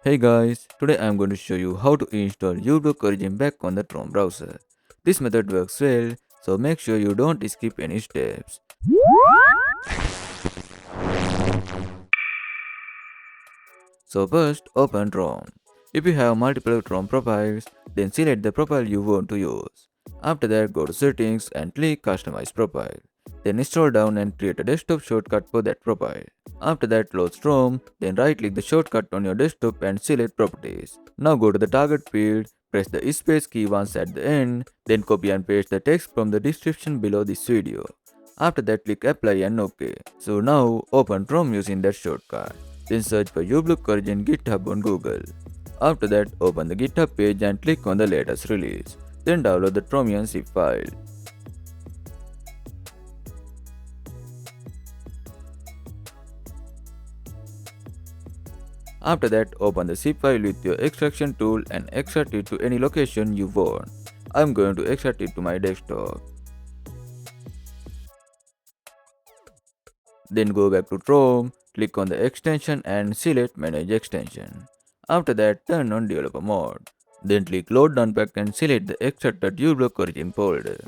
Hey guys, today I am going to show you how to install uBlock Origin back on the Chrome browser. This method works well, so make sure you don't skip any steps. So first, open Chrome. If you have multiple Chrome profiles, then select the profile you want to use. After that, go to Settings and click Customize Profile. Then scroll down and create a desktop shortcut for that profile. After that, close Chrome, then right-click the shortcut on your desktop and select Properties. Now go to the target field, press the space key once at the end, then copy and paste the text from the description below this video. After that, click Apply and OK. So now, open Chrome using that shortcut. Then search for uBlock Origin GitHub on Google. After that, open the GitHub page and click on the latest release. Then download the Chromium zip file. After that, open the zip file with your extraction tool and extract it to any location you want. I'm going to extract it to my desktop. Then go back to Chrome, click on the extension and select Manage Extension. After that, turn on Developer Mode. Then click Load Unpacked and select the extracted uBlock Origin folder.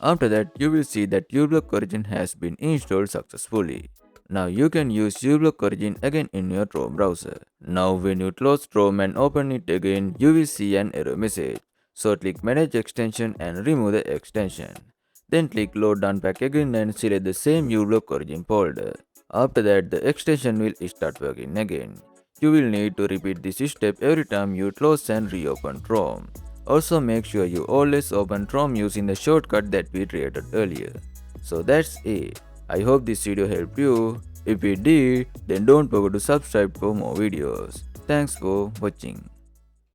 After that, you will see that uBlock Origin has been installed successfully. Now you can use uBlock Origin again in your Chrome browser. Now when you close Chrome and open it again, you will see an error message. So click Manage Extension and remove the extension. Then click Load Unpack again and select the same uBlock Origin folder. After that, the extension will start working again. You will need to repeat this step every time you close and reopen Chrome. Also make sure you always open Chrome using the shortcut that we created earlier. So that's it. I hope this video helped you. If it did, then don't forget to subscribe for more videos. Thanks for watching.